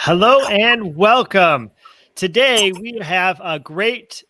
Hello and welcome. Today we have a great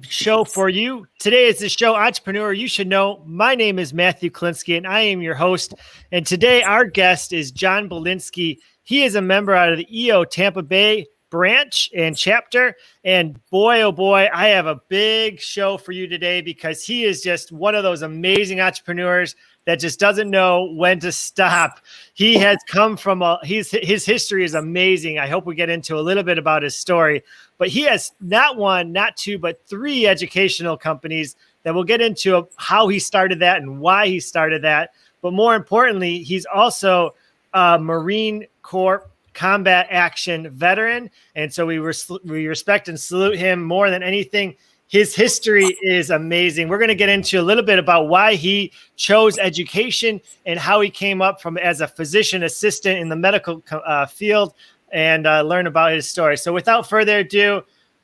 show for you. Today is the show Entrepreneur You Should Know. My name is Matthew Bielinski and I am your host. And today our guest is John Bielinski. He is a member out of the EO Tampa Bay branch and chapter. And boy, oh boy, I have a big show for you today because he is just one of those amazing entrepreneurs that just doesn't know when to stop. He has come from his history is amazing. I hope we get into a little bit about his story, but he has not one, not two, but three educational companies that we'll get into how he started that and why he started that. But more importantly, he's also a Marine Corps combat action veteran. And so we respect and salute him more than anything. His history is amazing. We're going to get into a little bit about why he chose education and how he came up from as a physician assistant in the medical field and learn about his story. So without further ado,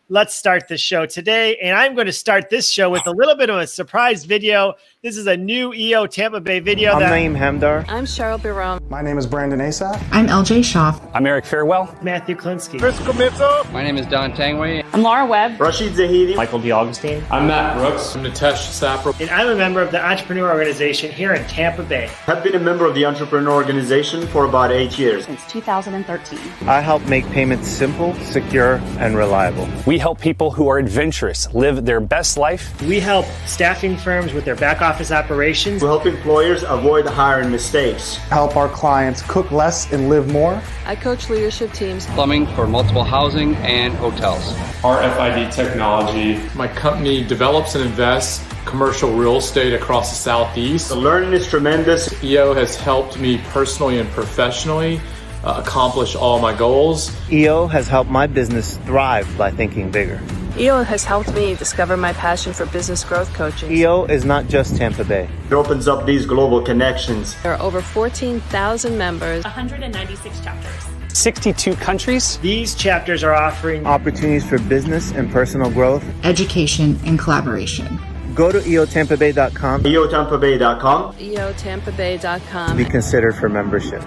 let's start the show today. And I'm going to start this show with a little bit of a surprise video. This is a new EO Tampa Bay video. I'm Naeem Hamdar. I'm Cheryl Biram. My name is Brandon Asaf. I'm LJ Schaff. I'm Eric Fairwell. Matthew Bielinski. Chris Comiso. My name is Don Tangway. I'm Laura Webb. Rashid Zahidi. Michael DeAugustine. I'm Matt Brooks. I'm Nitesh Sapra. And I'm a member of the Entrepreneur Organization here in Tampa Bay. I've been a member of the Entrepreneur Organization for about 8 years. Since 2013. I help make payments simple, secure, and reliable. We help people who are adventurous live their best life. We help staffing firms with their back office operations. We help employers avoid hiring mistakes. Help our clients cook less and live more. I coach leadership teams. Plumbing for multiple housing and hotels. RFID technology. My company develops and invests commercial real estate across the Southeast. The learning is tremendous. EO has helped me personally and professionally accomplish all my goals. EO has helped my business thrive by thinking bigger. EO has helped me discover my passion for business growth coaching. EO is not just Tampa Bay. It opens up these global connections. There are over 14,000 members. 196 chapters. 62 countries. These chapters are offering Opportunities for business and personal growth. Education and collaboration. Go to eotampabay.com. eotampabay.com. eotampabay.com. Be considered for membership.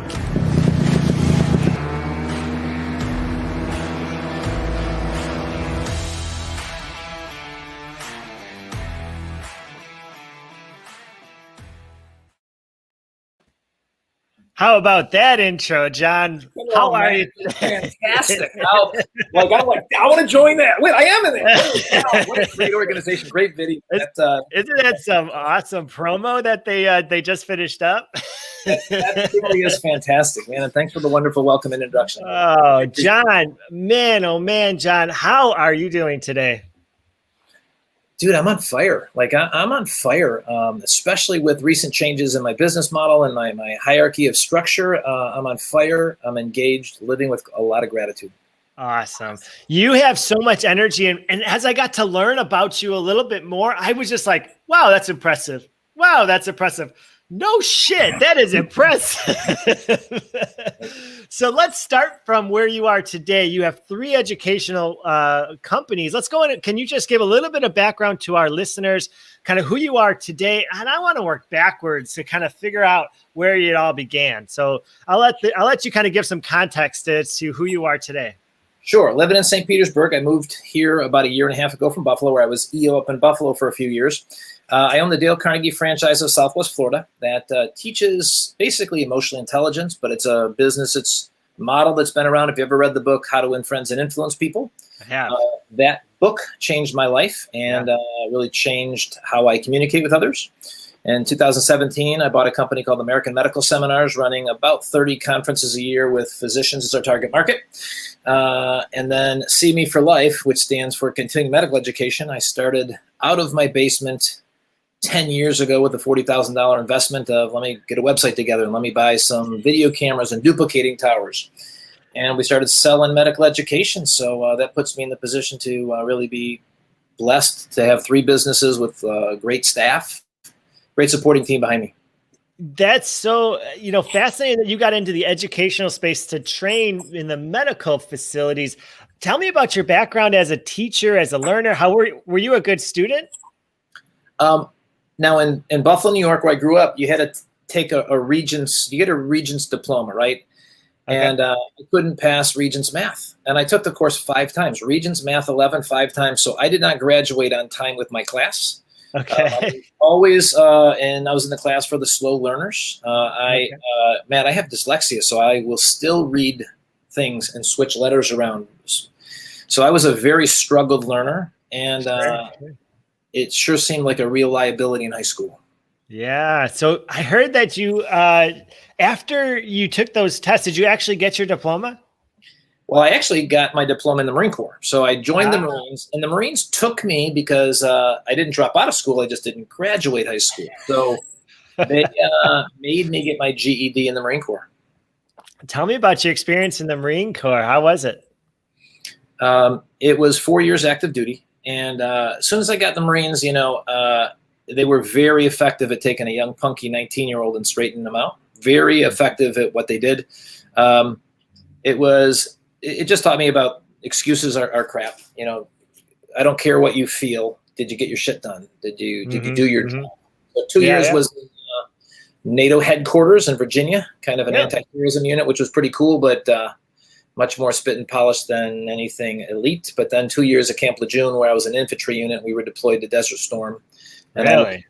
How about that intro, John? How are you? Fantastic. I want to join that. Wait, I am in there. Wow, what a great organization. Great video. Isn't that some awesome promo that they just finished up? That really is fantastic, man. And thanks for the wonderful welcome and introduction. Oh, John, man, oh man, John, how are you doing today? Dude, I'm on fire. I'm on fire, especially with recent changes in my business model and my hierarchy of structure. I'm on fire. I'm engaged, living with a lot of gratitude. Awesome. You have so much energy. And as I got to learn about you a little bit more, I was just like, wow, that's impressive. Wow, that's impressive. No shit, that is impressive. So let's start from where you are today. You have three educational companies. Let's go in. Can you just give a little bit of background to our listeners, kind of who you are today? And I want to work backwards to kind of figure out where it all began. So I'll let you kind of give some context as to who you are today. Sure. Living in St. Petersburg. I moved here about 1.5 years ago from Buffalo, where I was EO up in Buffalo for a few years. I own the Dale Carnegie franchise of Southwest Florida that teaches basically emotional intelligence, but it's a business, it's a model that's been around. If you ever read the book, How to Win Friends and Influence People, I have. That book changed my life and really changed how I communicate with others. In 2017, I bought a company called American Medical Seminars, running about 30 conferences a year with physicians as our target market. And then See Me for Life, which stands for Continuing Medical Education. I started out of my basement 10 years ago with a $40,000 investment of let me get a website together and let me buy some video cameras and duplicating towers. And we started selling medical education. So that puts me in the position to really be blessed to have three businesses with great staff, great supporting team behind me. That's so, fascinating that you got into the educational space to train in the medical facilities. Tell me about your background as a teacher, as a learner. How were you a good student? Now in Buffalo, New York, where I grew up, you had to take a regent's diploma, right? And I couldn't pass Regents Math. And I took the course 5 times. Regents Math 11, 5 times. So I did not graduate on time with my class. Okay. Always, and I was in the class for the slow learners. Man, I have dyslexia, so I will still read things and switch letters around. So I was a very struggled learner, and it sure seemed like a real liability in high school. Yeah. So I heard that you, after you took those tests, did you actually get your diploma? Well, I actually got my diploma in the Marine Corps. So I joined the Marines, and the Marines took me because I didn't drop out of school. I just didn't graduate high school. So they made me get my GED in the Marine Corps. Tell me about your experience in the Marine Corps. How was it? It was 4 years active duty. And as soon as I got the Marines, they were very effective at taking a young, punky 19-year-old and straightening them out. Very effective at what they did. It just taught me about excuses are crap. I don't care what you feel. Did you get your shit done? Did you do your job? So 2 years was in NATO headquarters in Virginia, kind of an anti-terrorism unit, which was pretty cool, but much more spit and polish than anything elite. But then 2 years at Camp Lejeune, where I was an infantry unit. We were deployed to Desert Storm. And really?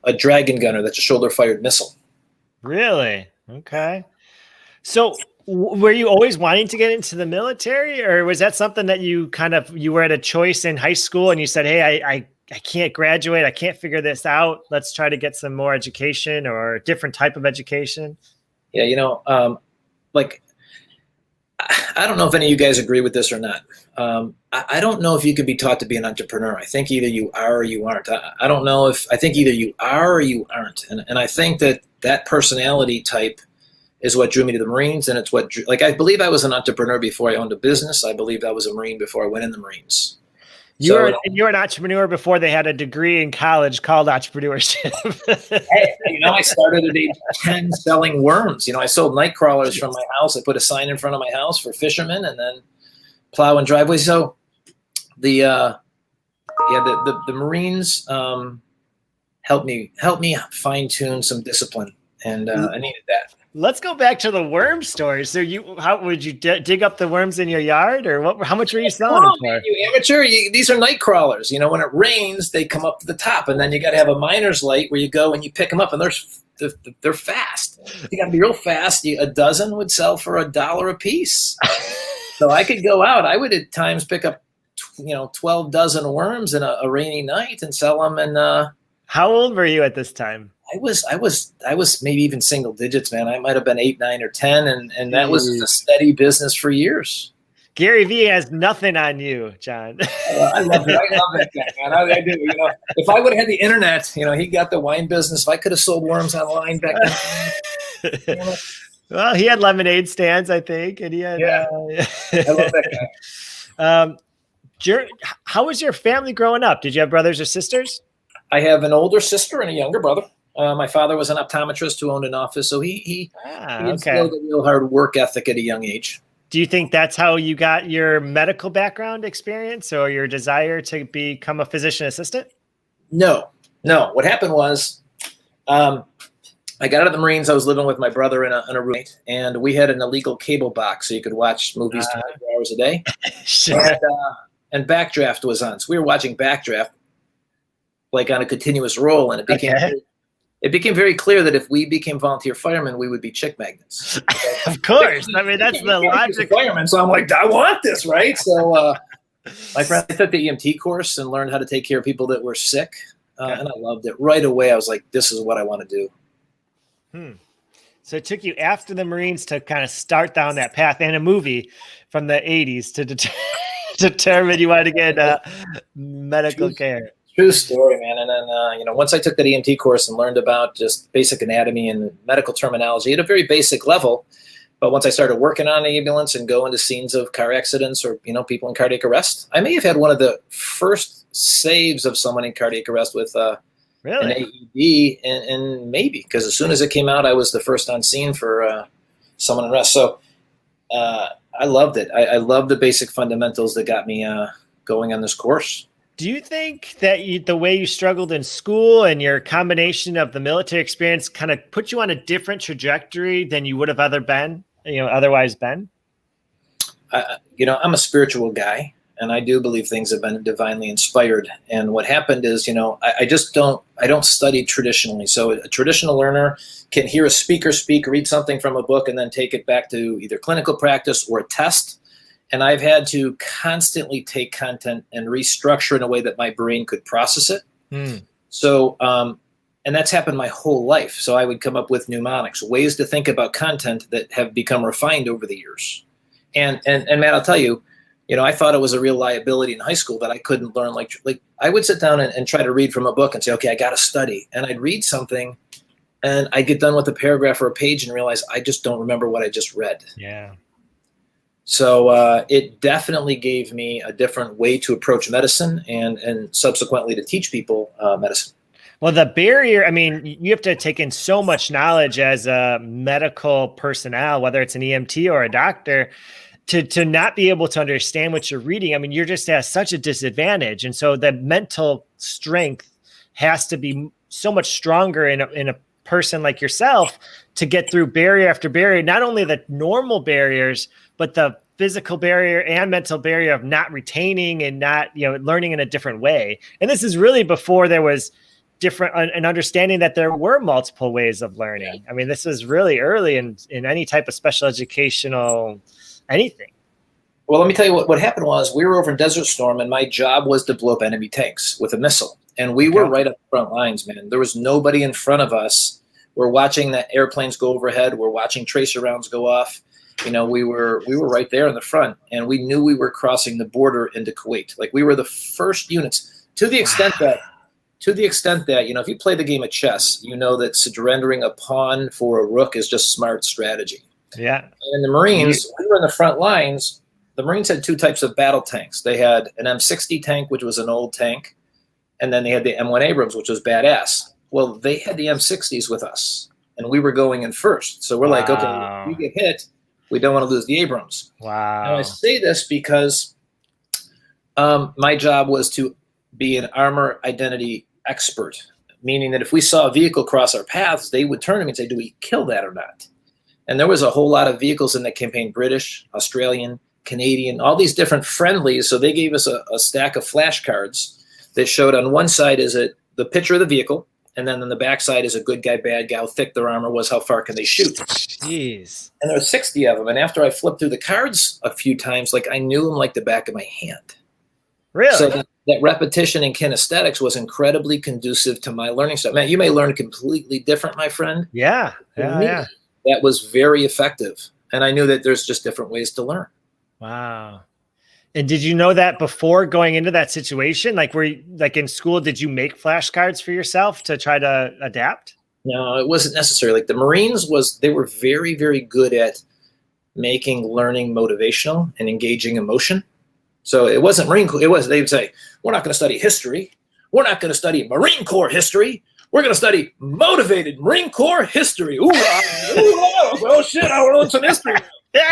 A dragon gunner. That's a shoulder-fired missile. Really? Okay. So were you always wanting to get into the military, or was that something that you were at a choice in high school and you said, hey, I can't graduate. I can't figure this out. Let's try to get some more education or a different type of education. Yeah. I don't know if any of you guys agree with this or not. I don't know if you can be taught to be an entrepreneur. I think either you are or you aren't. I don't know I think either you are or you aren't. And I think that personality type is what drew me to the Marines. And it's I believe I was an entrepreneur before I owned a business. I believe I was a Marine before I went in the Marines. You were an entrepreneur before they had a degree in college called entrepreneurship. Hey, I started at age 10 selling worms. I sold night crawlers from my house. I put a sign in front of my house for fishermen, and then plow and driveway. So the Marines helped me fine tune some discipline, and I needed that. Let's go back to the worm story. So how would you dig up the worms in your yard, or how much were you selling them for? You amateur, these are night crawlers. When it rains, they come up to the top, and then you got to have a miner's light where you go and you pick them up, and they're fast. You got to be real fast. A dozen would sell for $1 a piece. So I could go out. I would at times pick up, 12 dozen worms in a rainy night and sell them. And how old were you at this time? I was maybe even single digits, man. I might have been 8, 9, or 10, and that was a steady business for years. Gary Vee has nothing on you, John. I love it. I love that guy, man. I do. If I would have had the internet, he got the wine business. If I could have sold worms online back then. Well, he had lemonade stands, I think, and he had. I love that guy. How was your family growing up? Did you have brothers or sisters? I have an older sister and a younger brother. My father was an optometrist who owned an office, so he instilled a real hard work ethic at a young age. Do you think that's how you got your medical background experience, or your desire to become a physician assistant? No. What happened was, I got out of the Marines. I was living with my brother in a roommate, and we had an illegal cable box, so you could watch movies 24 hours a day. Sure. And Backdraft was on, so we were watching Backdraft like on a continuous roll, and it became very clear that if we became volunteer firemen, we would be chick magnets. Of course. I mean, that's the logic. Firemen, so I'm like, I want this, right? So my friend took the EMT course and learned how to take care of people that were sick, and I loved it. Right away, I was like, this is what I want to do. So it took you after the Marines to kind of start down that path, and a movie from the 80s to determine you wanted to get medical care. True story, man. And then, once I took that EMT course and learned about just basic anatomy and medical terminology at a very basic level, but once I started working on the ambulance and going to scenes of car accidents or, people in cardiac arrest, I may have had one of the first saves of someone in cardiac arrest with an AED, and maybe, because as soon as it came out, I was the first on scene for someone in arrest. So I loved it. I love the basic fundamentals that got me going on this course. Do you think that the way you struggled in school and your combination of the military experience kind of put you on a different trajectory than you would have other been otherwise been? I'm a spiritual guy, and I do believe things have been divinely inspired. And what happened is, I don't study traditionally. So a traditional learner can hear a speaker speak, read something from a book, and then take it back to either clinical practice or a test. And I've had to constantly take content and restructure in a way that my brain could process it. So, and that's happened my whole life. So I would come up with mnemonics, ways to think about content that have become refined over the years. And Matt, I'll tell you, I thought it was a real liability in high school that I couldn't learn. Like I would sit down and try to read from a book and say, okay, I got to study. And I'd read something and I'd get done with a paragraph or a page and realize I just don't remember what I just read. Yeah. So it definitely gave me a different way to approach medicine and subsequently to teach people medicine. Well, the barrier, you have to take in so much knowledge as a medical personnel, whether it's an EMT or a doctor, to not be able to understand what you're reading. You're just at such a disadvantage. And so the mental strength has to be so much stronger in a person like yourself to get through barrier after barrier, not only the normal barriers, but the physical barrier and mental barrier of not retaining and not, learning in a different way. And this is really before there was different an understanding that there were multiple ways of learning. This is really early in any type of special educational anything. Well, let me tell you what happened was we were over in Desert Storm and my job was to blow up enemy tanks with a missile. And we were right up the front lines, man. There was nobody in front of us. We're watching the airplanes go overhead. We're watching tracer rounds go off. We were right there in the front, and we knew we were crossing the border into Kuwait. Like we were the first units to the extent that, if you play the game of chess, that surrendering a pawn for a rook is just smart strategy. Yeah. And the Marines, we were in the front lines. The Marines had two types of battle tanks. They had an M60 tank, which was an old tank, and then they had the M1 Abrams, which was badass. Well, they had the M60s with us, and we were going in first. So we're like, okay, if we get hit, we don't want to lose the Abrams. Wow. And I say this because my job was to be an armor identity expert, meaning that if we saw a vehicle cross our paths, they would turn to me and say, do we kill that or not? And there was a whole lot of vehicles in that campaign, British, Australian, Canadian, all these different friendlies. So they gave us a stack of flashcards that showed on one side is the picture of the vehicle, and then on the back side is a good guy, bad guy, how thick their armor was, how far can they shoot. Jeez. And there were 60 of them. And after I flipped through the cards a few times, I knew them like the back of my hand. Really? So that repetition in kinesthetics was incredibly conducive to my learning stuff. Man, you may learn completely different, my friend. Yeah. That was very effective. And I knew that there's just different ways to learn. Wow. And did you know that before going into that situation? Were you, in school, did you make flashcards for yourself to try to adapt? No, it wasn't necessary. The Marines they were very, very good at making learning motivational and engaging emotion. So it wasn't Marine Corps. They would say, we're not going to study history. We're not going to study Marine Corps history. We're going to study motivated Marine Corps history. Ooh, oh shit, I want to learn some history. Yeah.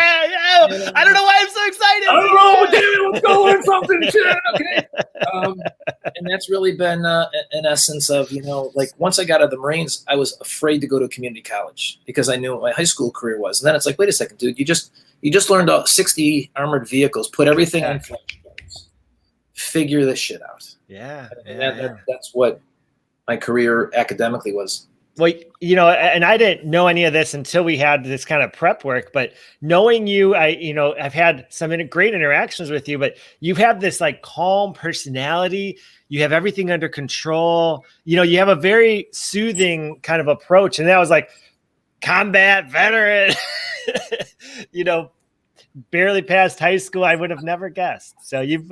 I don't know why I'm so excited. I don't know, but damn it, let's go learn something. Okay. And that's really been an essence of, once I got out of the Marines, I was afraid to go to a community college because I knew what my high school career was. And then it's like, wait a second, dude, you just learned 60 armored vehicles, put everything on flashcards, figure this shit out. Yeah. That's what my career academically was. Well, and I didn't know any of this until we had this kind of prep work, but knowing you, I've had some great interactions with you, but you have this calm personality. You have everything under control. You have a very soothing kind of approach. And that was combat veteran, barely passed high school. I would have never guessed. So you've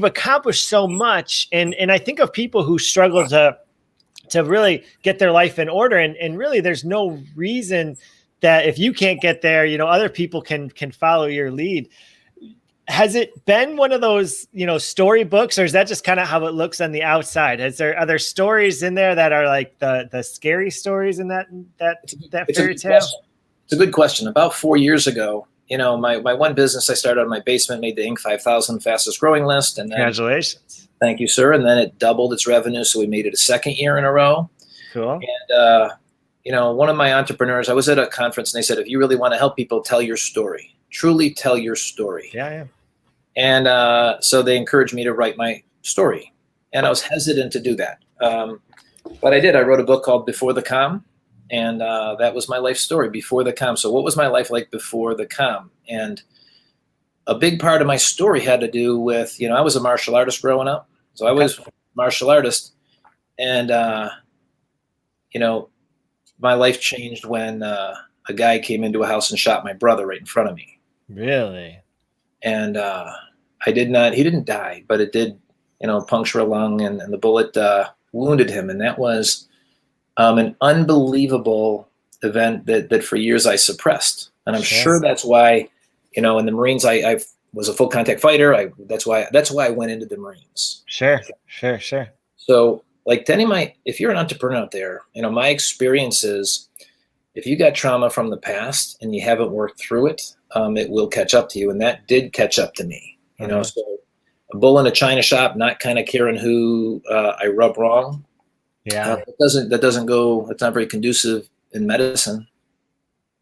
accomplished so much. And I think of people who struggle to really get their life in order. And really there's no reason that if you can't get there, other people can follow your lead. Has it been one of those, storybooks, or is that just kind of how it looks on the outside? Are there stories in there that are the scary stories in that fairy tale? It's a good question. About 4 years ago, my one business I started out in my basement made the Inc. 5000 fastest growing list. And then, congratulations. Thank you, sir. And then it doubled its revenue. So we made it a second year in a row. Cool. And one of my entrepreneurs, I was at a conference and they said, if you really want to help people, tell your story, truly tell your story. Yeah. And so they encouraged me to write my story. And I was hesitant to do that. But I did. I wrote a book called Before the Calm. And that was my life story, before the calm. So what was my life like before the calm? And a big part of my story had to do with, I was a martial artist growing up. So I was a martial artist. And, my life changed when a guy came into a house and shot my brother right in front of me. Really? And he didn't die, but it did, puncture a lung, and the bullet wounded him. And that was an unbelievable event that for years I suppressed. And I'm sure that's why, in the Marines, I was a full contact fighter. That's why I went into the Marines. Sure. So like if you're an entrepreneur out there, my experience is if you got trauma from the past and you haven't worked through it, it will catch up to you. And that did catch up to me, so a bull in a china shop, not kind of caring who I rub wrong. Yeah. It's not very conducive in medicine.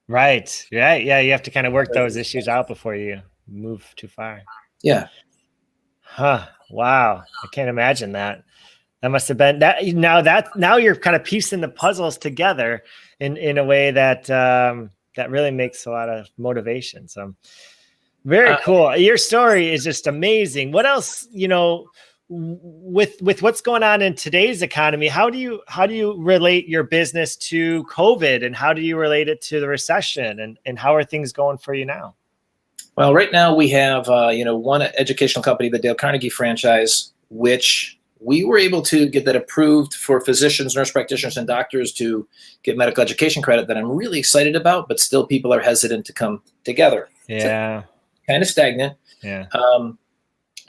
Right. Yeah. You have to kind of work those issues out before you move too far. Yeah. Huh. Wow. I can't imagine that. That must have been that. Now you're kind of piecing the puzzles together in a way that that really makes a lot of motivation. So very cool. Your story is just amazing. What else, with what's going on in today's economy, how do you relate your business to COVID, and how do you relate it to the recession, and how are things going for you now? Well, right now we have, one educational company, the Dale Carnegie franchise, which we were able to get that approved for physicians, nurse practitioners, and doctors to get medical education credit that I'm really excited about, but still people are hesitant to come together. Yeah. So, kind of stagnant. Yeah.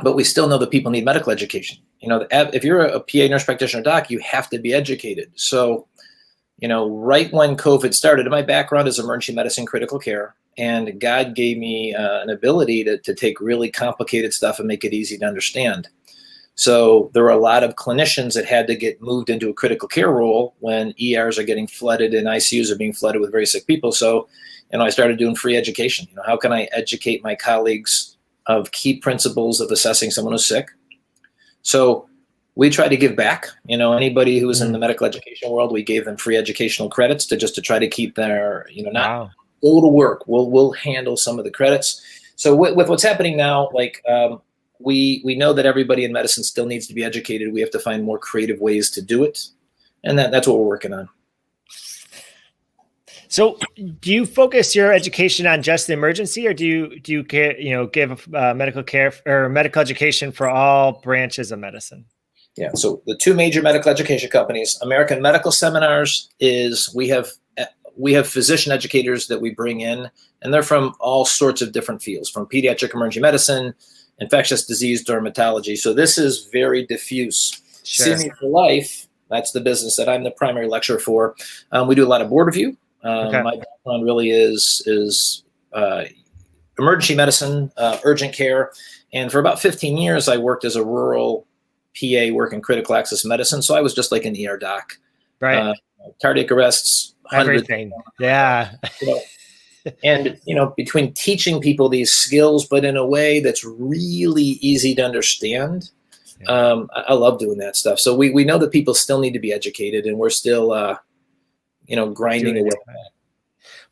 But we still know that people need medical education. If you're a PA, nurse practitioner, doc, you have to be educated. So, right when COVID started, my background is emergency medicine, critical care, and God gave me an ability to take really complicated stuff and make it easy to understand. So there were a lot of clinicians that had to get moved into a critical care role when ERs are getting flooded and ICUs are being flooded with very sick people. So, I started doing free education. How can I educate my colleagues of key principles of assessing someone who's sick? So we tried to give back. Anybody who was in the medical education world, we gave them free educational credits to try to keep their, not go to work. We'll handle some of the credits. So with what's happening now, we know that everybody in medicine still needs to be educated. We have to find more creative ways to do it. And that's what we're working on. So do you focus your education on just the emergency, or do you give medical care or medical education for all branches of medicine? Yeah. So the two major medical education companies, American Medical Seminars, we have physician educators that we bring in, and they're from all sorts of different fields, from pediatric emergency medicine, infectious disease, dermatology. So this is very diffuse. Sure. See Me for Life, that's the business that I'm the primary lecturer for. We do a lot of board review. My background really is emergency medicine, urgent care. And for about 15 years, I worked as a rural PA working critical access medicine. So I was just like an ER doc. Right. Cardiac arrests. Everything. Yeah. And, between teaching people these skills, but in a way that's really easy to understand, I love doing that stuff. So we know that people still need to be educated, and we're still, grinding away.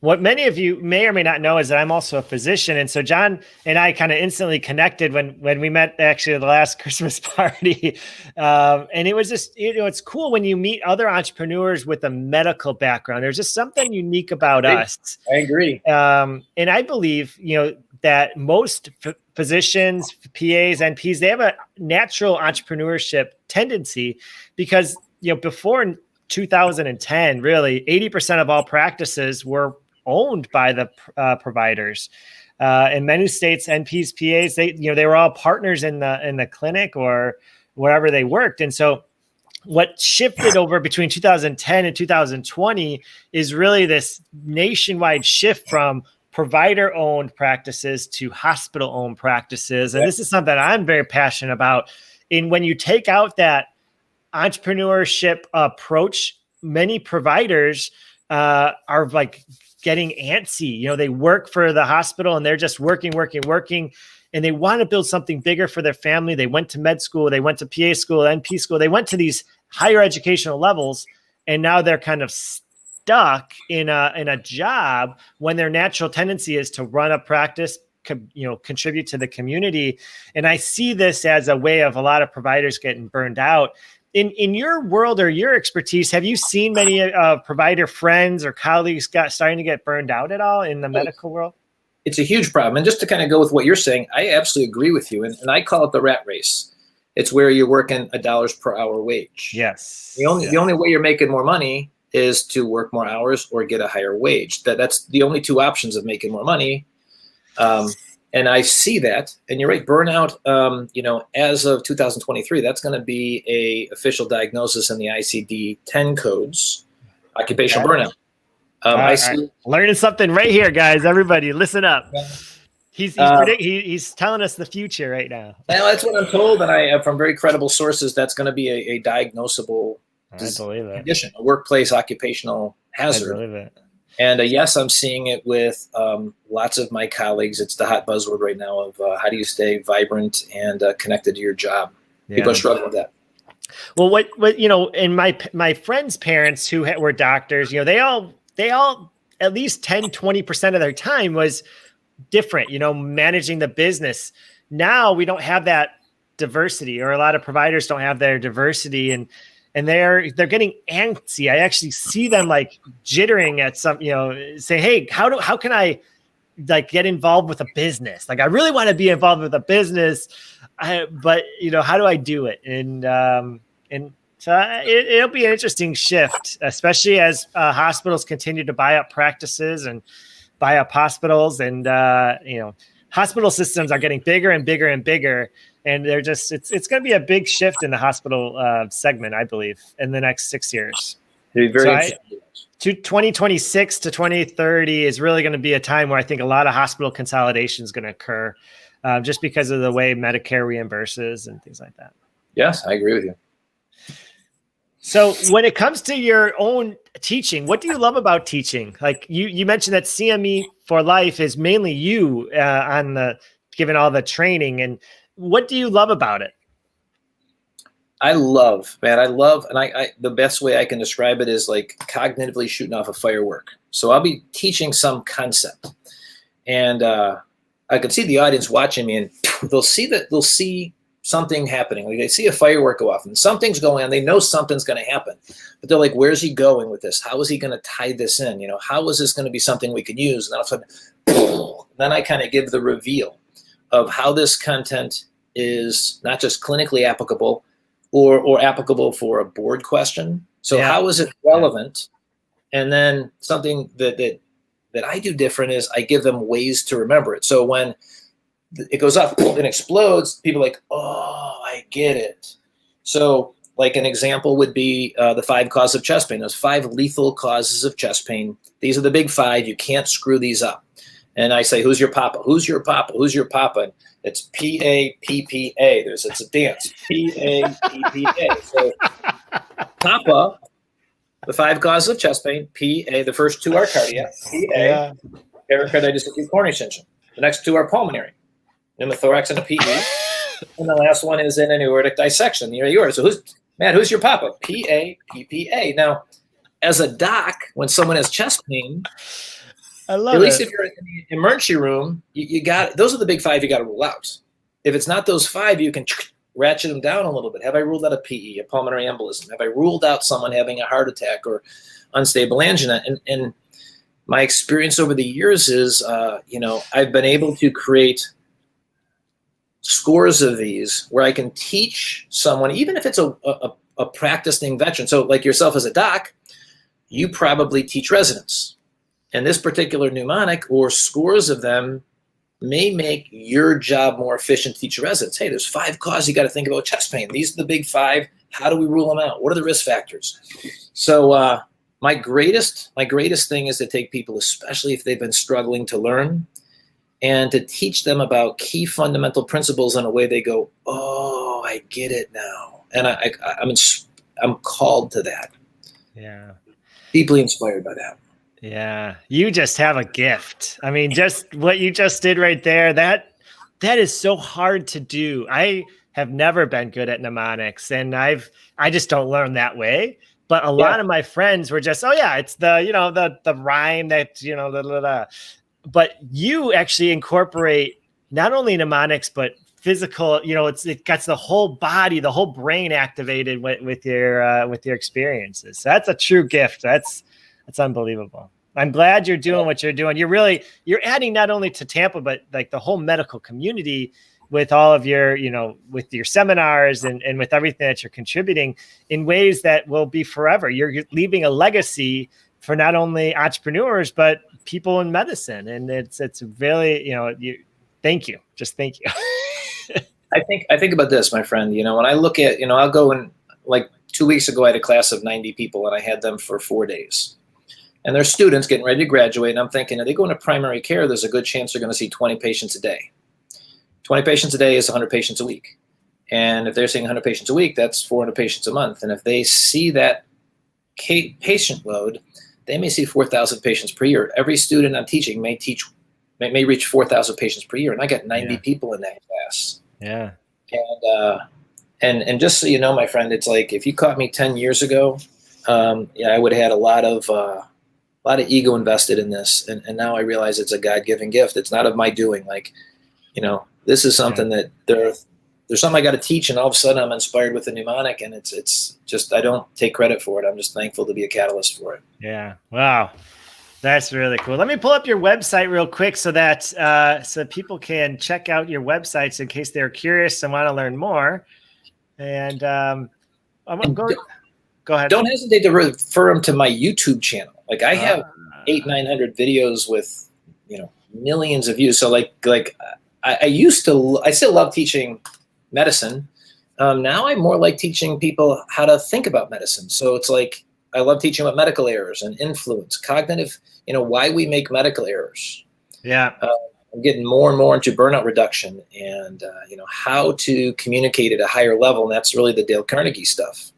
What many of you may or may not know is that I'm also a physician. And so John and I kind of instantly connected when we met actually at the last Christmas party. And it was just, it's cool when you meet other entrepreneurs with a medical background. There's just something unique about us. I agree. And I believe, that most physicians, PAs, NPs, they have a natural entrepreneurship tendency because, before 2010, really 80% of all practices were owned by the providers. In many states, NPs, PAs, they were all partners in the clinic or wherever they worked. And so what shifted over between 2010 and 2020 is really this nationwide shift from provider-owned practices to hospital-owned practices. And this is something I'm very passionate about. And when you take out that entrepreneurship approach, many providers are like getting antsy. You know, they work for the hospital and they're just working, and they want to build something bigger for their family. They went to med school, they went to PA school, NP school, they went to these higher educational levels, and now they're kind of stuck in a job when their natural tendency is to run a practice, contribute to the community. And I see this as a way of a lot of providers getting burned out. In your world or your expertise, have you seen many provider friends or colleagues starting to get burned out at all in the medical world? It's a huge problem. And just to kind of go with what you're saying, I absolutely agree with you. And I call it the rat race. It's where you're working $1 per hour wage. Yes. The only way you're making more money is to work more hours or get a higher wage. That's the only two options of making more money. And I see that. And you're right, burnout, as of 2023, that's going to be a official diagnosis in the ICD-10 codes, occupational burnout. Learning something right here, guys. Everybody, listen up. He's telling us the future right now. Well, that's what I'm told, and from very credible sources, that's going to be a diagnosable condition, a workplace occupational hazard. I believe it. And yes, I'm seeing it with lots of my colleagues. It's the hot buzzword right now of how do you stay vibrant and connected to your job. Yeah. People are struggling with that. Well, what and my friends' parents who were doctors, they all at least 10-20% of their time was different, managing the business. Now we don't have that diversity, or a lot of providers don't have their diversity, and they're getting antsy. I actually see them like jittering at some, say, hey, how can I like get involved with a business? Like, I really want to be involved with a business, but how do I do it? And so it'll be an interesting shift, especially as hospitals continue to buy up practices and buy up hospitals, and hospital systems are getting bigger and bigger and bigger, and they're just it's going to be a big shift in the hospital segment, I believe, in the next 6 years. It'll be very interesting. 2026 to 2030 is really going to be a time where I think a lot of hospital consolidation is going to occur, just because of the way Medicare reimburses and things like that. Yes, I agree with you. So when it comes to your own teaching, what do you love about teaching? Like you mentioned that CME for Life is mainly you given all the training, and what do you love about it? I love, and I the best way I can describe it is like cognitively shooting off a firework. So I'll be teaching some concept, and I could see the audience watching me, and they'll see something happening. Like they see a firework go off and something's going on. They know something's going to happen, but they're like, where's he going with this? How is he going to tie this in? How is this going to be something we can use? And then all of a sudden, then I kind of give the reveal of how this content is not just clinically applicable or applicable for a board question. So how is it relevant? And then something that I do different is I give them ways to remember it. So when it goes up and explodes, people are like, oh, I get it. So like an example would be the 5 causes of chest pain. Those 5 lethal causes of chest pain. These are the big 5. You can't screw these up. And I say, who's your papa? Who's your papa? Who's your papa? And it's P-A-P-P-A. It's a dance. P-A-P-P-A. So papa, the 5 causes of chest pain. P-A, the first 2 are cardiac. P-A, pericarditis, acute coronary syndrome. The next 2 are pulmonary. Pneumothorax and a PE. And the last one is an aortic dissection. Yours. So who's your papa? P-A-P-P-A. Now, as a doc, when someone has chest pain, at least if you're in the emergency room, you got those are the big 5 you got to rule out. If it's not those 5, you can ratchet them down a little bit. Have I ruled out a PE, a pulmonary embolism? Have I ruled out someone having a heart attack or unstable angina? And my experience over the years is, I've been able to create scores of these where I can teach someone, even if it's a practicing veteran. So like yourself as a doc, you probably teach residents. And this particular mnemonic or scores of them may make your job more efficient to teach your residents. Hey, there's 5 causes you got to think about chest pain. These are the big 5. How do we rule them out? What are the risk factors? So my greatest thing is to take people, especially if they've been struggling to learn, and to teach them about key fundamental principles in a way they go, oh, I get it now. And I'm called to that. Yeah. Deeply inspired by that. Yeah, you just have a gift. I mean, just what you just did right there, that is so hard to do. I have never been good at mnemonics, and I just don't learn that way. But a lot of my friends were just, oh yeah, it's the, the rhyme that, but you actually incorporate not only mnemonics, but physical, it gets the whole body, the whole brain activated with your experiences. So that's a true gift. That's unbelievable. I'm glad you're doing what you're doing. You're adding not only to Tampa, but like the whole medical community with all of your, with your seminars and with everything that you're contributing in ways that will be forever. You're leaving a legacy for not only entrepreneurs, but people in medicine. And it's really, thank you. Just thank you. I think about this, my friend, when I look at, I'll go and like 2 weeks ago, I had a class of 90 people and I had them for 4 days. And they're students getting ready to graduate. And I'm thinking, if they go into primary care, there's a good chance they're going to see 20 patients a day. 20 patients a day is 100 patients a week. And if they're seeing 100 patients a week, that's 400 patients a month. And if they see that patient load, they may see 4,000 patients per year. Every student I'm teaching may reach 4,000 patients per year. And I got 90 people in that class. Yeah. And just so you know, my friend, it's like, if you caught me 10 years ago, I would have had a lot of ego invested in this. And now I realize it's a God-given gift. It's not of my doing. Like, this is something that there's something I got to teach. And all of a sudden I'm inspired with a mnemonic, and it's just, I don't take credit for it. I'm just thankful to be a catalyst for it. Yeah. Wow. That's really cool. Let me pull up your website real quick so that so people can check out your websites in case they're curious and want to learn more. And I'm gonna go ahead. Don't hesitate to refer them to my YouTube channel. Like I have 800-900 videos with millions of views. So like I still love teaching medicine. Now I more like teaching people how to think about medicine. So it's like, I love teaching about medical errors and influence, cognitive, why we make medical errors. Yeah. I'm getting more and more into burnout reduction and, how to communicate at a higher level. And that's really the Dale Carnegie stuff.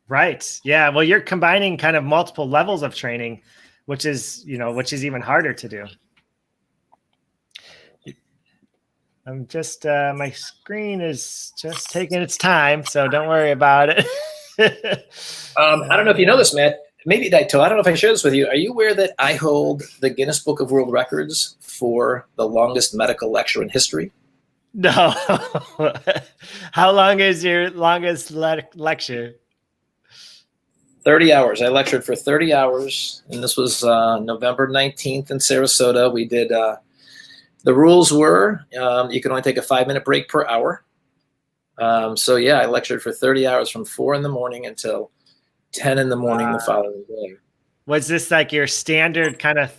Right. Yeah. Well, you're combining kind of multiple levels of training, which is even harder to do. I'm just, my screen is just taking its time, so don't worry about it. I don't know if you know this, Matt. Maybe I don't know if I shared this with you. Are you aware that I hold the Guinness Book of World Records for the longest medical lecture in history? No. How long is your longest lecture? 30 hours. I lectured for 30 hours, and this was November 19th in Sarasota. We did, the rules were you can only take a 5-minute break per hour. So yeah, I lectured for 30 hours from 4 in the morning until 10 in the morning the following day. Was this like your standard kind of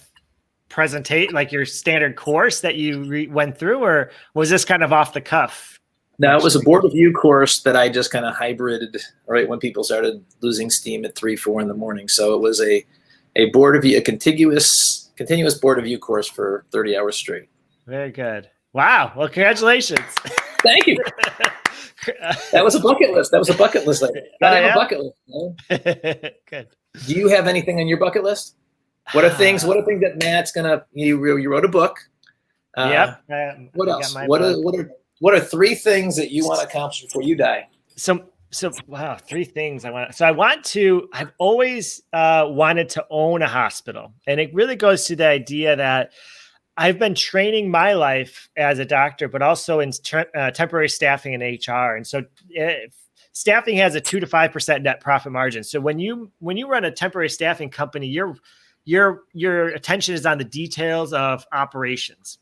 presentation, like your standard course that you went through, or was this kind of off the cuff? No, it was a board review course that I just kind of hybrided right when people started losing steam at 3, 4 in the morning. So it was a board review, a continuous board review course for 30 hours straight. Very good. Wow. Well, congratulations. Thank you. That was a bucket list. Gotta have a bucket list. Good. Do you have anything on your bucket list? What are things that Matt's gonna? You wrote a book. Yep. What else? What are 3 things that you want to accomplish before you die? So wow, 3 things I want. So I've always wanted to own a hospital, and it really goes to the idea that I've been training my life as a doctor, but also in temporary staffing and HR. And so staffing has a 2 to 5% net profit margin. So when you run a temporary staffing company, your attention is on the details of operations.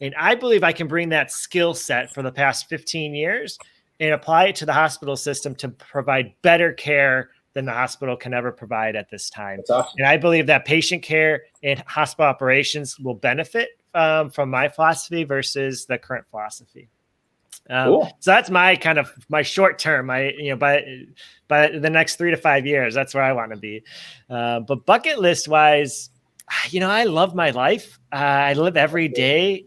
And I believe I can bring that skill set for the past 15 years and apply it to the hospital system to provide better care than the hospital can ever provide at this time. That's awesome. And I believe that patient care and hospital operations will benefit from my philosophy versus the current philosophy. Cool. So that's my short term. By the next 3 to 5 years, that's where I want to be. But bucket list wise, I love my life. I live every day.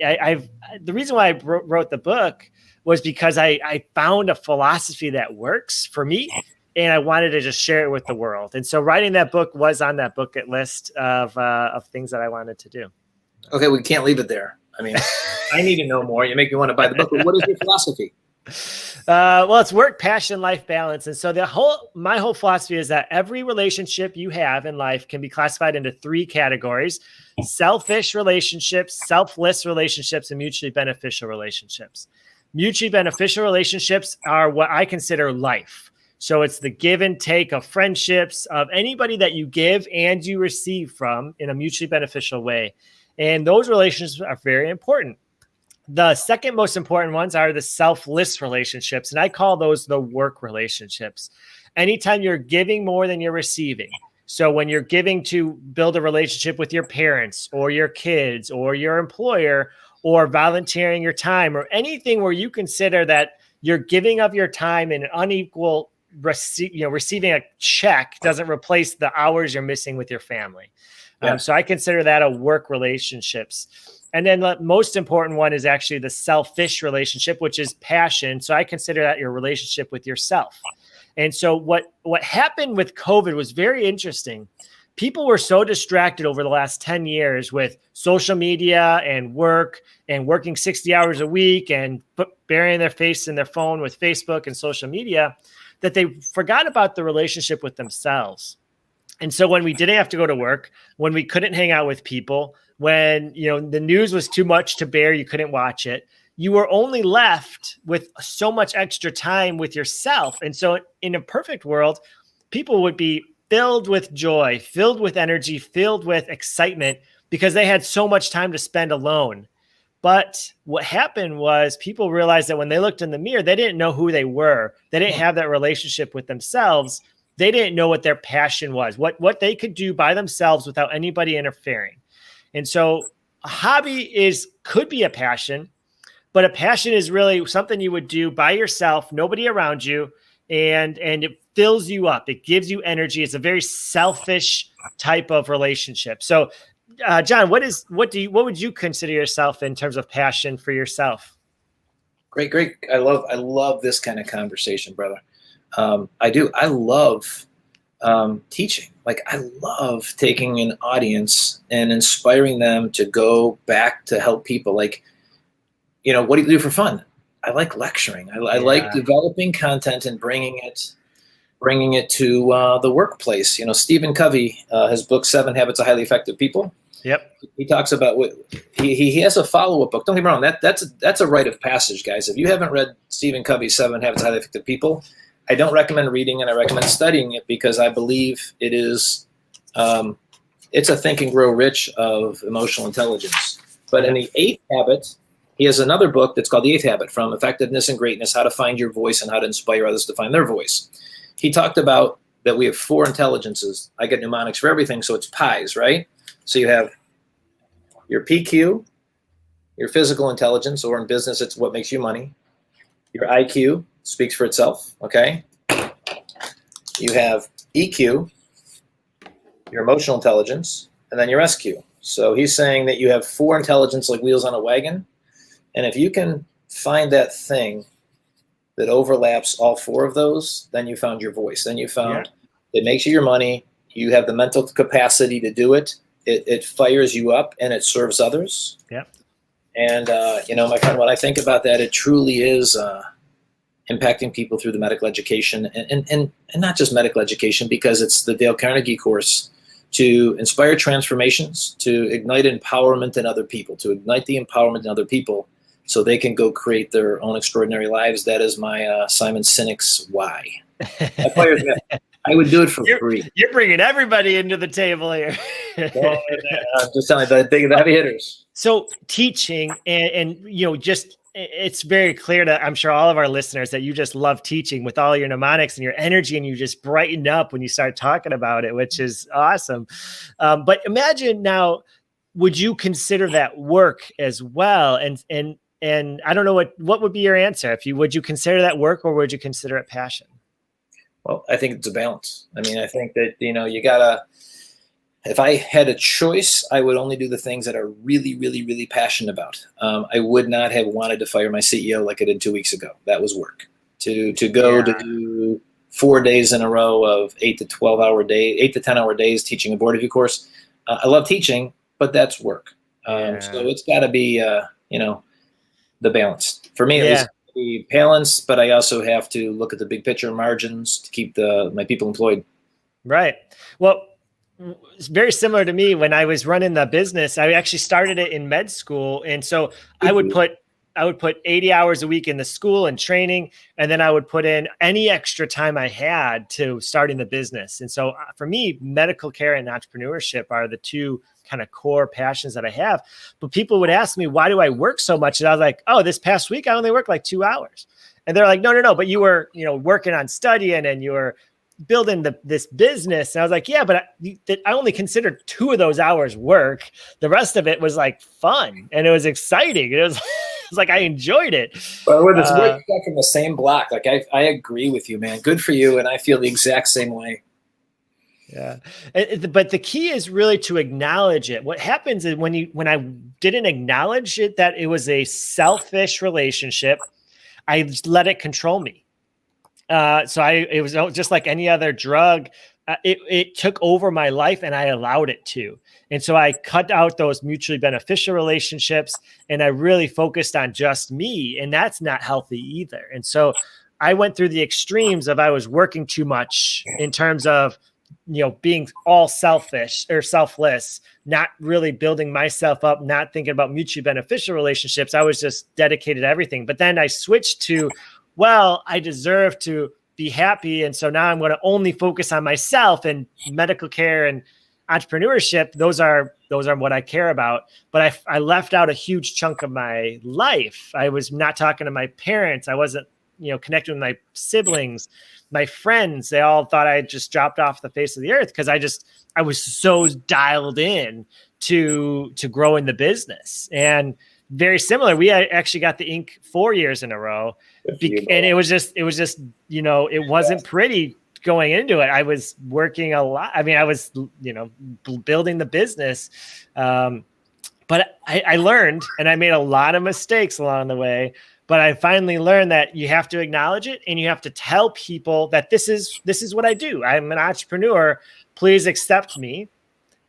The reason why I wrote the book was because I found a philosophy that works for me. and I wanted to just share it with the world. And so writing that book was on that bucket list of things that I wanted to do. Okay, we can't leave it there. I mean, I need to know more. You make me want to buy the book. But what is your philosophy? Well, it's work, passion, life balance. And so my whole philosophy is that every relationship you have in life can be classified into 3 categories: selfish relationships, selfless relationships, and mutually beneficial relationships. Mutually beneficial relationships are what I consider life. So it's the give and take of friendships, of anybody that you give and you receive from in a mutually beneficial way. And those relationships are very important. The second most important ones are the selfless relationships. And I call those the work relationships. Anytime you're giving more than you're receiving. So when you're giving to build a relationship with your parents or your kids or your employer, or volunteering your time, or anything where you consider that you're giving of your time in an unequal receiving a check doesn't replace the hours you're missing with your family. Yeah. So I consider that a work relationships. And then the most important one is actually the selfish relationship, which is passion. So I consider that your relationship with yourself. And so what happened with COVID was very interesting. People were so distracted over the last 10 years with social media and work and working 60 hours a week and burying their face in their phone with Facebook and social media that they forgot about the relationship with themselves. And so when we didn't have to go to work, when we couldn't hang out with people, when the news was too much to bear, you couldn't watch it, you were only left with so much extra time with yourself. And so in a perfect world, people would be filled with joy, filled with energy, filled with excitement because they had so much time to spend alone. But what happened was people realized that when they looked in the mirror, they didn't know who they were. They didn't have that relationship with themselves. They didn't know what their passion was, what they could do by themselves without anybody interfering. And so a hobby could be a passion, but a passion is really something you would do by yourself, nobody around you, and it fills you up. It gives you energy. It's a very selfish type of relationship. So, John, what would you consider yourself in terms of passion for yourself? Great. I love this kind of conversation, brother. I do. I love teaching. Like, I love taking an audience and inspiring them to go back to help people. Like, what do you do for fun? I like lecturing. I like developing content and bringing it to the workplace. Stephen Covey, his book 7 Habits of Highly Effective People. Yep. He talks about what he has a follow-up book. Don't get me wrong. That's a rite of passage, guys. If you haven't read Stephen Covey's 7 Habits of Highly Effective People, I don't recommend reading, and I recommend studying it because I believe it is it's a Think and Grow Rich of emotional intelligence. But in the 8th habit, he has another book that's called The 8th Habit, From Effectiveness and Greatness, How to Find Your Voice and How to Inspire Others to Find Their Voice. He talked about that we have 4 intelligences. I get mnemonics for everything, so it's pies, right? So you have your PQ, your physical intelligence, or in business, it's what makes you money. Your IQ speaks for itself, okay? You have EQ, your emotional intelligence, and then your SQ. So he's saying that you have 4 intelligence like wheels on a wagon. And if you can find that thing that overlaps all 4 of those, then you found your voice. Then you found it makes you your money. You have the mental capacity to do it. It fires you up and it serves others. Yeah. And, my friend, when I think about that, it truly is impacting people through the medical education and not just medical education, because it's the Dale Carnegie course to inspire transformations, to ignite empowerment in other people, to ignite the empowerment in other people so they can go create their own extraordinary lives. That is my Simon Sinek's why. I would do it for free. You're bringing everybody into the table here. I'm just telling you, the heavy hitters. So teaching and just it's very clear to, I'm sure, all of our listeners that you just love teaching with all your mnemonics and your energy, and you just brighten up when you start talking about it, which is awesome. But imagine now, would you consider that work as well? And I don't know what would be your answer would you consider that work, or would you consider it passion? Well, I think it's a balance. I mean, I think that, you gotta, if I had a choice, I would only do the things that are really, really, really passionate about. I would not have wanted to fire my CEO like I did 2 weeks ago. That was work. To go to do 4 days in a row of 8 to 10 hour days teaching a board review course. I love teaching, but that's work. So it's got to be, the balance for me. At least be balanced, but I also have to look at the big picture margins to keep my people employed. Right. Well, it's very similar to me. When I was running the business, I actually started it in med school. And so I would put 80 hours a week in the school and training, and then I would put in any extra time I had to starting the business. And so for me, medical care and entrepreneurship are the two kind of core passions that I have. But people would ask me, why do I work so much? And I was like, oh, this past week, I only worked like 2 hours. And they're like, no, but you were, working on studying and you were building this business. And I was like, yeah, but I only considered 2 of those hours work. The rest of it was like fun and it was exciting. It was like I enjoyed it. Well, we're stuck in the same block. Like I agree with you, man. Good for you, and I feel the exact same way. Yeah, but the key is really to acknowledge it. What happens is when I didn't acknowledge it, that it was a selfish relationship, I let it control me. It was just like any other drug. It took over my life and I allowed it to. And so I cut out those mutually beneficial relationships and I really focused on just me. And that's not healthy either. And so I went through the extremes of I was working too much in terms of, being all selfish or selfless, not really building myself up, not thinking about mutually beneficial relationships. I was just dedicated to everything. But then I switched to, well, I deserve to be happy. And so now I'm going to only focus on myself, and medical care and entrepreneurship. Those are what I care about. But I left out a huge chunk of my life. I was not talking to my parents. I wasn't, connecting with my siblings, my friends. They all thought I just dropped off the face of the earth because I was so dialed in to growing the business. And very similar. We actually got the Inc. 4 years in a row. And it was just, it wasn't pretty going into it. I was working a lot. I mean, I was, building the business. But I learned, and I made a lot of mistakes along the way, but I finally learned that you have to acknowledge it and you have to tell people that this is what I do. I'm an entrepreneur. Please accept me.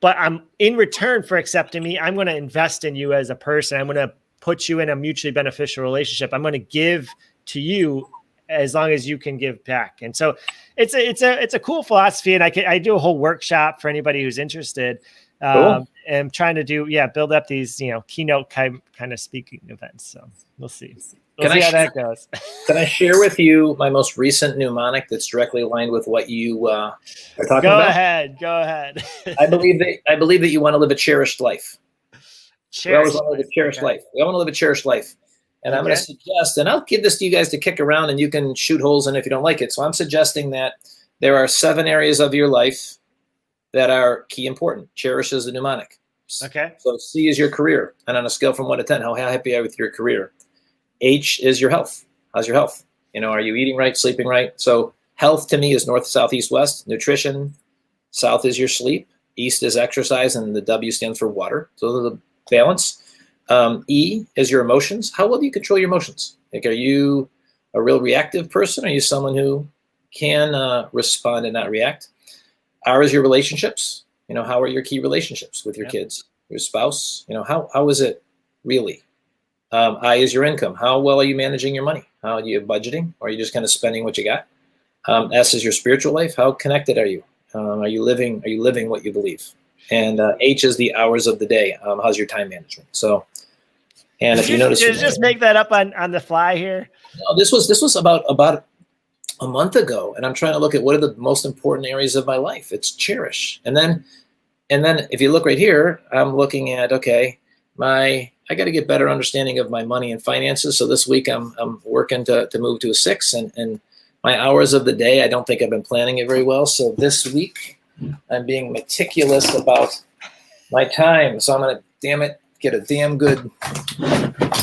But I'm in return for accepting me, I'm going to invest in you as a person. I'm going to put you in a mutually beneficial relationship. I'm going to give to you as long as you can give back. And so it's a cool philosophy. And I do a whole workshop for anybody who's interested. Cool. And trying to build up these, keynote kind of speaking events. So we'll see. We'll see how that goes. Can I share with you my most recent mnemonic that's directly aligned with what you are talking about? Go ahead. I believe that you want to live a cherished life. We always want to live a cherished life. We want to live a cherished life. And I'm going to suggest, and I'll give this to you guys to kick around and you can shoot holes in if you don't like it. So I'm suggesting that there are 7 areas of your life that are key important. Cherish is the mnemonic. Okay. So C is your career. And on a scale from 1 to 10, how happy are you with your career? H is your health. How's your health? Are you eating right, sleeping right? So health to me is north, south, east, west. Nutrition. South is your sleep. East is exercise, and the W stands for water. So those are the balance. E is your emotions. How well do you control your emotions? Like, are you a real reactive person? Are you someone who can respond and not react? R is your relationships. How are your key relationships with your kids, your spouse? How is it really? I is your income. How well are you managing your money? How are you budgeting? Or are you just kind of spending what you got? S is your spiritual life. How connected are you? Are you living what you believe? And H is the hours of the day. How's your time management? So, and if you notice, did you just make that up on the fly here? No, this was about a month ago, and I'm trying to look at what are the most important areas of my life. It's cherish, and then if you look right here, I'm looking at I got to get better understanding of my money and finances. So this week I'm working to move to a 6, and my hours of the day, I don't think I've been planning it very well. So this week I'm being meticulous about my time. So I'm going to, get a damn good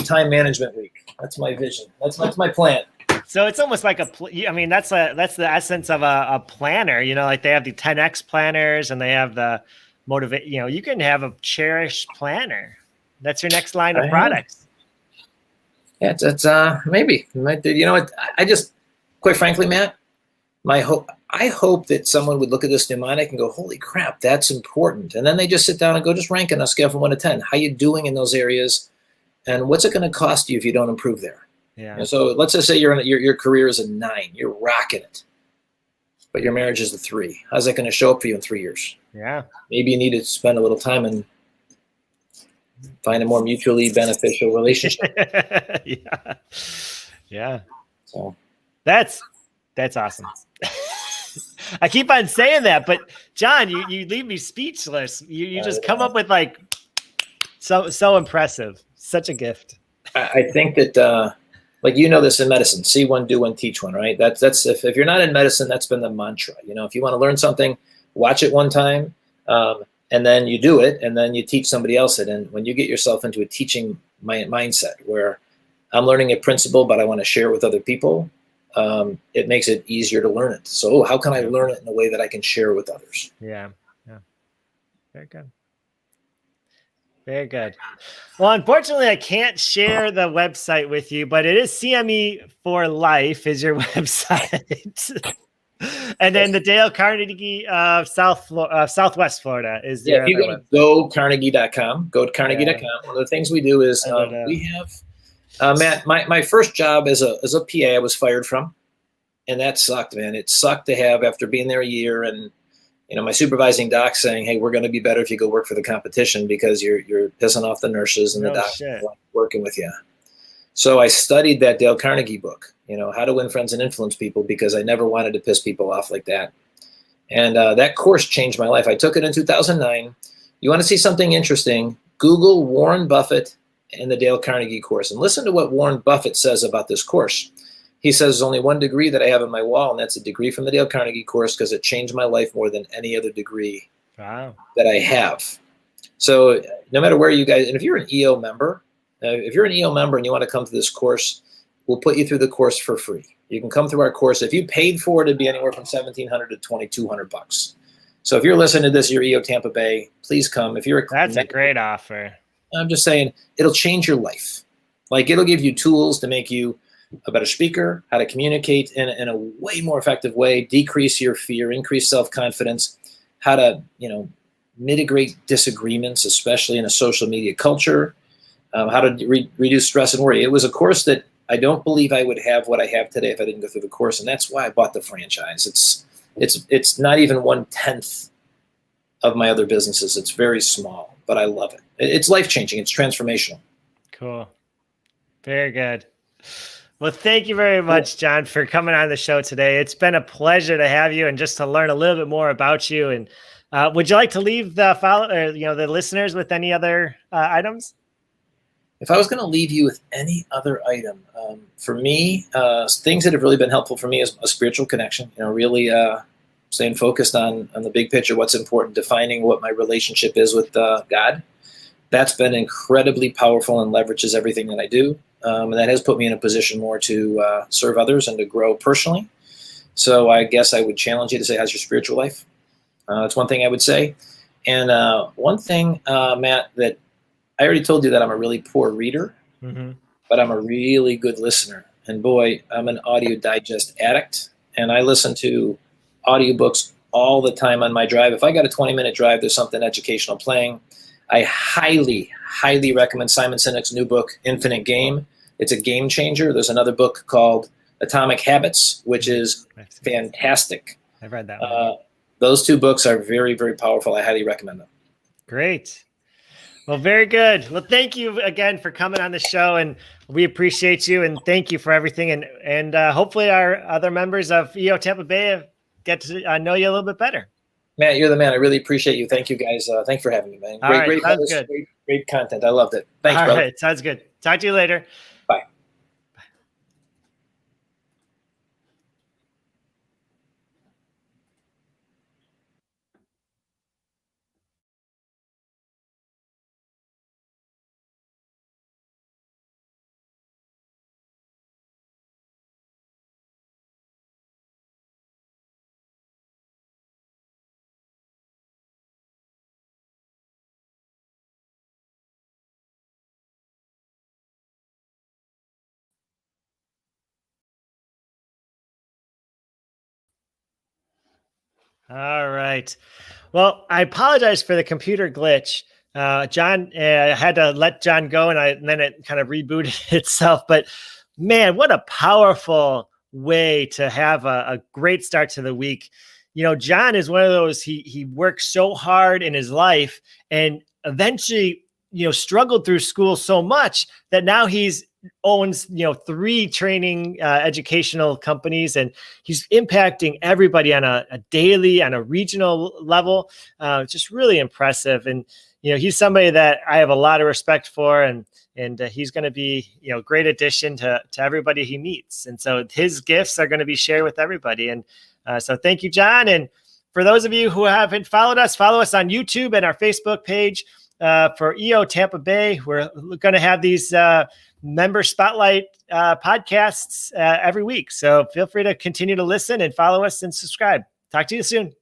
time management week. That's my vision. That's my plan. So it's almost like that's the essence of a planner, like they have the 10X planners and they have the motivate, you can have a cherished planner. That's your next line of products. Yeah, it's maybe. I just, quite frankly, Matt, I hope that someone would look at this mnemonic and go, holy crap, that's important. And then they just sit down and go, just rank on a scale from 1 to 10. How you doing in those areas? And what's it going to cost you if you don't improve there? Yeah. And so let's just say your career is a 9. You're rocking it. But your marriage is a 3. How's that going to show up for you in 3 years? Yeah. Maybe you need to spend a little time and find a more mutually beneficial relationship. Yeah. Yeah. So That's awesome. I keep on saying that, but John, you leave me speechless. You just come up with like so impressive. Such a gift. I think that like this in medicine, see one, do one, teach one, right? That's if you're not in medicine, that's been the mantra. If you want to learn something, watch it one time, and then you do it, and then you teach somebody else it. And when you get yourself into a teaching mindset where I'm learning a principle, but I want to share it with other people, it makes it easier to learn it. So how can I learn it in a way that I can share with others? Yeah. Very good. Very good. Well, unfortunately, I can't share the website with you, but it is CME for Life is your website. And then the Dale Carnegie Southwest Florida is if you go to gocarnegie.com, go to carnegie.com. One of the things we do is we have Matt, my first job as a PA, I was fired from, and that sucked, man. It sucked to have, after being there a year, and my supervising doc saying, "Hey, we're going to be better if you go work for the competition because you're pissing off the nurses and the docs working with you." So I studied that Dale Carnegie book, How to Win Friends and Influence People, because I never wanted to piss people off like that. And that course changed my life. I took it in 2009. You want to see something interesting? Google Warren Buffett and the Dale Carnegie course, and listen to what Warren Buffett says about this course. He says, there's only one degree that I have on my wall, and that's a degree from the Dale Carnegie course because it changed my life more than any other degree that I have. So no matter where you guys, and if you're an EO member, and you want to come to this course, we'll put you through the course for free. You can come through our course. If you paid for it, it'd be anywhere from $1,700 to $2,200. So if you're listening to this, you're EO Tampa Bay, please come. That's a great offer. I'm just saying, it'll change your life. Like, it'll give you tools to make you a better speaker, how to communicate in a way more effective way, decrease your fear, increase self-confidence, how to, mitigate disagreements, especially in a social media culture, how to reduce stress and worry. It was a course that I don't believe I would have what I have today if I didn't go through the course, and that's why I bought the franchise. It's not even 1/10 of my other businesses. It's very small, but I love it. It's life-changing. It's transformational. Cool. Very good. Well, thank you very much, John, for coming on the show today. It's been a pleasure to have you and just to learn a little bit more about you. And would you like to leave the listeners with any other items? If I was going to leave you with any other item, for me, things that have really been helpful for me is a spiritual connection. Really staying focused on the big picture, what's important, defining what my relationship is with God. That's been incredibly powerful and leverages everything that I do. And that has put me in a position more to serve others and to grow personally. So I guess I would challenge you to say, how's your spiritual life? That's one thing I would say. And one thing, Matt, that I already told you that I'm a really poor reader, but I'm a really good listener. And boy, I'm an audio digest addict, and I listen to audiobooks all the time on my drive. If I got a 20-minute drive, there's something educational playing. I highly, highly recommend Simon Sinek's new book, Infinite Game. It's a game changer. There's another book called Atomic Habits, which is fantastic. I've read that one. Those two books are very, very powerful. I highly recommend them. Great. Well, very good. Well, thank you again for coming on the show, and we appreciate you, and thank you for everything. And hopefully our other members of EO Tampa Bay get to know you a little bit better. Matt, you're the man. I really appreciate you. Thank you, guys. Thanks for having me, man. Great content. I loved it. Thanks, brother. All right, sounds good. Talk to you later. Bye. All right. Well, I apologize for the computer glitch. John, I had to let John go and then it kind of rebooted itself. But man, what a powerful way to have a great start to the week. You know, John is one of those, he worked so hard in his life and eventually, struggled through school so much that now he's owns, 3 training educational companies, and he's impacting everybody on a daily, on a regional level. Just really impressive. And, he's somebody that I have a lot of respect for, and he's going to be, a great addition to everybody he meets. And so his gifts are going to be shared with everybody. And so thank you, John. And for those of you who haven't followed us, follow us on YouTube and our Facebook page for EO Tampa Bay. We're going to have these member spotlight podcasts every week. So feel free to continue to listen and follow us and subscribe. Talk to you soon.